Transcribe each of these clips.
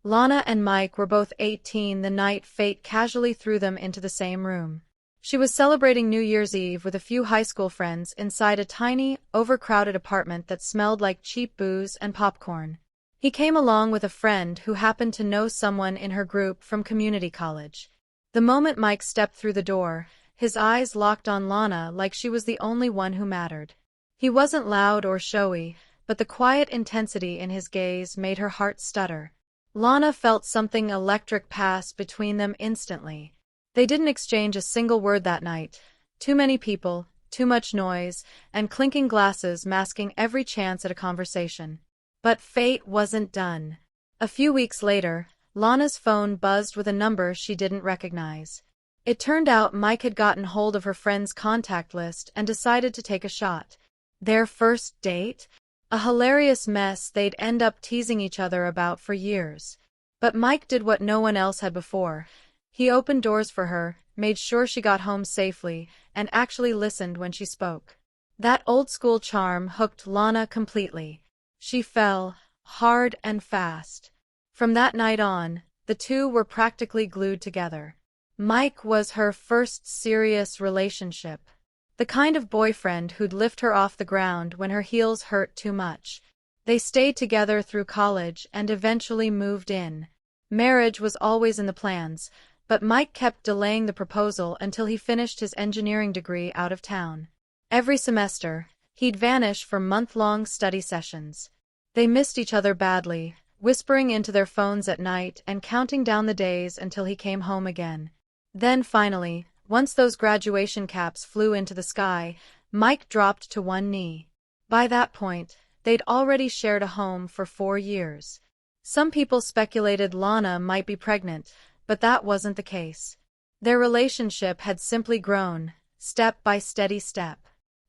Lana and Mike were both 18 the night fate casually threw them into the same room. She was celebrating New Year's Eve with a few high school friends inside a tiny, overcrowded apartment that smelled like cheap booze and popcorn. He came along with a friend who happened to know someone in her group from community college. The moment Mike stepped through the door, his eyes locked on Lana like she was the only one who mattered. He wasn't loud or showy, but the quiet intensity in his gaze made her heart stutter. Lana felt something electric pass between them instantly. They didn't exchange a single word that night. Too many people, too much noise, and clinking glasses masking every chance at a conversation. But fate wasn't done. A few weeks later, Lana's phone buzzed with a number she didn't recognize. It turned out Mike had gotten hold of her friend's contact list and decided to take a shot. Their first date? A hilarious mess they'd end up teasing each other about for years. But Mike did what no one else had before. He opened doors for her, made sure she got home safely, and actually listened when she spoke. That old-school charm hooked Lana completely. She fell, hard and fast. From that night on, the two were practically glued together. Mike was her first serious relationship. The kind of boyfriend who'd lift her off the ground when her heels hurt too much. They stayed together through college and eventually moved in. Marriage was always in the plans, but Mike kept delaying the proposal until he finished his engineering degree out of town. Every semester, he'd vanish for month-long study sessions. They missed each other badly, whispering into their phones at night and counting down the days until he came home again. Then finally, once those graduation caps flew into the sky, Mike dropped to one knee. By that point, they'd already shared a home for 4 years. Some people speculated Lana might be pregnant, but that wasn't the case. Their relationship had simply grown, step by steady step.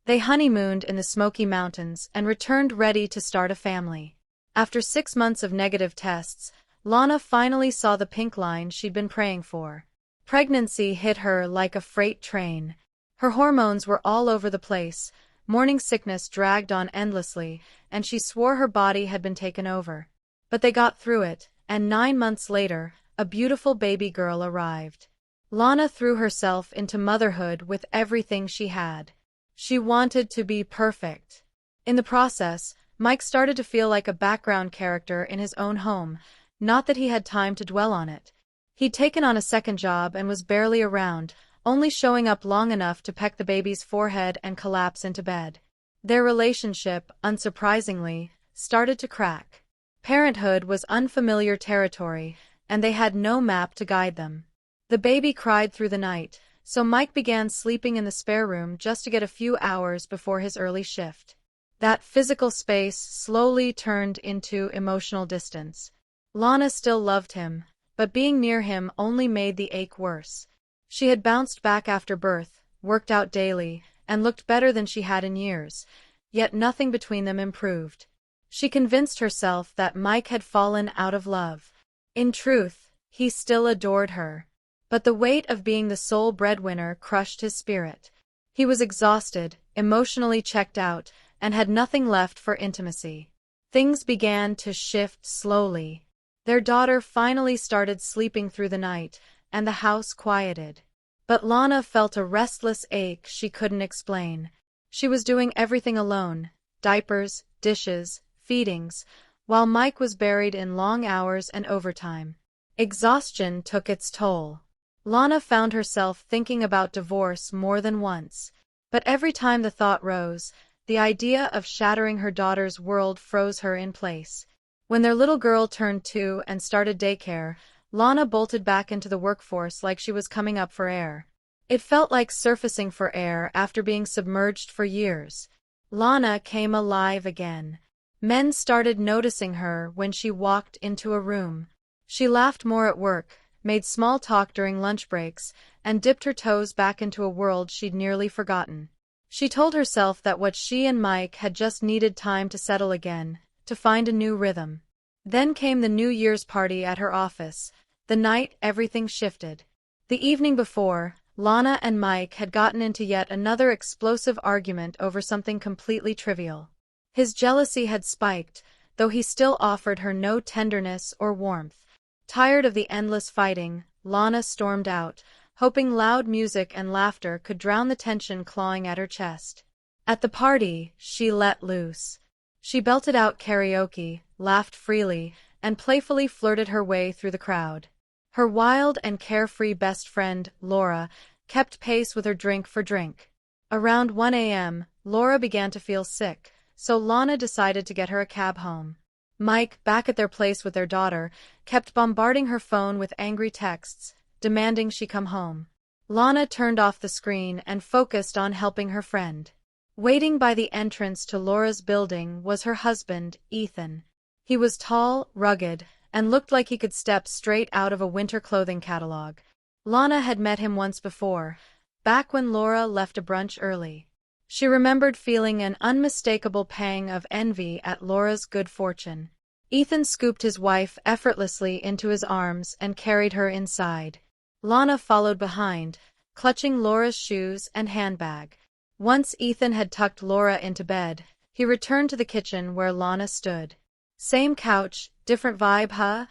They honeymooned in the Smoky Mountains and returned ready to start a family. After 6 months of negative tests, Lana finally saw the pink line she'd been praying for. Pregnancy hit her like a freight train. Her hormones were all over the place, morning sickness dragged on endlessly, and she swore her body had been taken over. But they got through it, and 9 months later, a beautiful baby girl arrived. Lana threw herself into motherhood with everything she had. She wanted to be perfect. In the process, Mike started to feel like a background character in his own home, not that he had time to dwell on it. He'd taken on a second job and was barely around, only showing up long enough to peck the baby's forehead and collapse into bed. Their relationship, unsurprisingly, started to crack. Parenthood was unfamiliar territory, and they had no map to guide them. The baby cried through the night, so Mike began sleeping in the spare room just to get a few hours before his early shift. That physical space slowly turned into emotional distance. Lana still loved him, but being near him only made the ache worse. She had bounced back after birth, worked out daily, and looked better than she had in years, yet nothing between them improved. She convinced herself that Mike had fallen out of love. In truth, he still adored her. But the weight of being the sole breadwinner crushed his spirit. He was exhausted, emotionally checked out, and had nothing left for intimacy. Things began to shift slowly. Their daughter finally started sleeping through the night, and the house quieted. But Lana felt a restless ache she couldn't explain. She was doing everything alone: diapers, dishes, feedings, while Mike was buried in long hours and overtime. Exhaustion took its toll. Lana found herself thinking about divorce more than once. But every time the thought rose, the idea of shattering her daughter's world froze her in place. When their little girl turned 2 and started daycare, Lana bolted back into the workforce like she was coming up for air. It felt like surfacing for air after being submerged for years. Lana came alive again. Men started noticing her when she walked into a room. She laughed more at work, made small talk during lunch breaks, and dipped her toes back into a world she'd nearly forgotten. She told herself that what she and Mike had just needed time to settle again, to find a new rhythm. Then came the New Year's party at her office, the night everything shifted. The evening before, Lana and Mike had gotten into yet another explosive argument over something completely trivial. His jealousy had spiked, though he still offered her no tenderness or warmth. Tired of the endless fighting, Lana stormed out, hoping loud music and laughter could drown the tension clawing at her chest. At the party, she let loose. She belted out karaoke, laughed freely, and playfully flirted her way through the crowd. Her wild and carefree best friend, Laura, kept pace with her drink for drink. Around 1 a.m., Laura began to feel sick, so Lana decided to get her a cab home. Mike, back at their place with their daughter, kept bombarding her phone with angry texts, demanding she come home. Lana turned off the screen and focused on helping her friend. Waiting by the entrance to Laura's building was her husband, Ethan. He was tall, rugged, and looked like he could step straight out of a winter clothing catalog. Lana had met him once before, back when Laura left a brunch early. She remembered feeling an unmistakable pang of envy at Laura's good fortune. Ethan scooped his wife effortlessly into his arms and carried her inside. Lana followed behind, clutching Laura's shoes and handbag. Once Ethan had tucked Laura into bed, he returned to the kitchen where Lana stood. "Same couch, different vibe, huh?"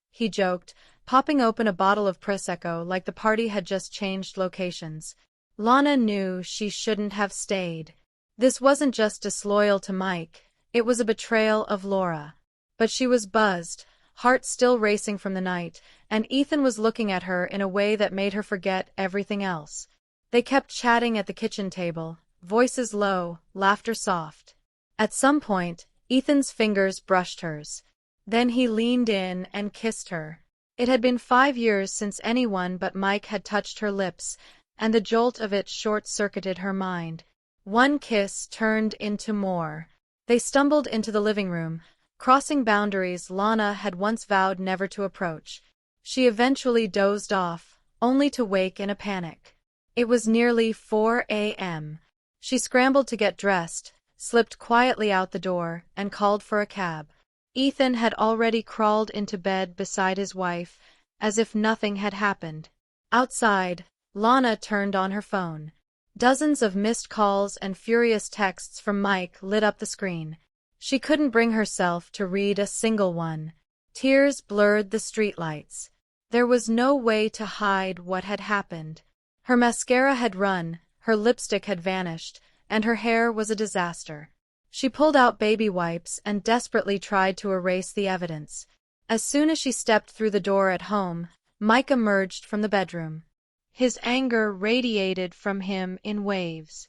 he joked, popping open a bottle of Prosecco like the party had just changed locations. Lana knew she shouldn't have stayed. This wasn't just disloyal to Mike, it was a betrayal of Laura. But she was buzzed, heart still racing from the night, and Ethan was looking at her in a way that made her forget everything else. They kept chatting at the kitchen table, voices low, laughter soft. At some point, Ethan's fingers brushed hers. Then he leaned in and kissed her. It had been 5 years since anyone but Mike had touched her lips, and the jolt of it short-circuited her mind. One kiss turned into more. They stumbled into the living room, crossing boundaries Lana had once vowed never to approach. She eventually dozed off, only to wake in a panic. It was nearly 4 a.m. She scrambled to get dressed, slipped quietly out the door, and called for a cab. Ethan had already crawled into bed beside his wife, as if nothing had happened. Outside, Lana turned on her phone. Dozens of missed calls and furious texts from Mike lit up the screen. She couldn't bring herself to read a single one. Tears blurred the streetlights. There was no way to hide what had happened. Her mascara had run, her lipstick had vanished, and her hair was a disaster. She pulled out baby wipes and desperately tried to erase the evidence. As soon as she stepped through the door at home, Mike emerged from the bedroom. His anger radiated from him in waves.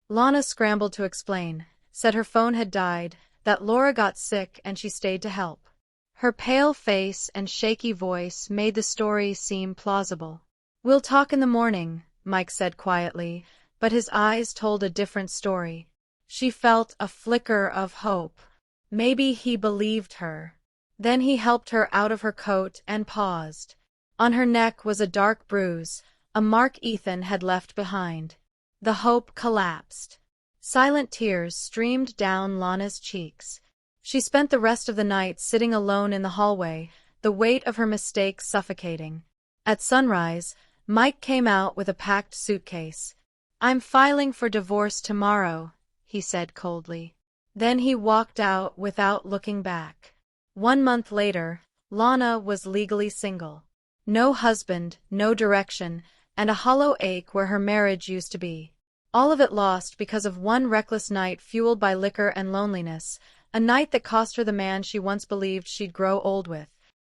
Lana scrambled to explain, said her phone had died, that Laura got sick and she stayed to help. Her pale face and shaky voice made the story seem plausible. "We'll talk in the morning," Mike said quietly, but his eyes told a different story. She felt a flicker of hope. Maybe he believed her. Then he helped her out of her coat and paused. On her neck was a dark bruise, a mark Ethan had left behind. The hope collapsed. Silent tears streamed down Lana's cheeks. She spent the rest of the night sitting alone in the hallway, the weight of her mistake suffocating. At sunrise, Mike came out with a packed suitcase. "I'm filing for divorce tomorrow," he said coldly. Then he walked out without looking back. 1 month later, Lana was legally single. No husband, no direction, and a hollow ache where her marriage used to be. All of it lost because of one reckless night fueled by liquor and loneliness, a night that cost her the man she once believed she'd grow old with.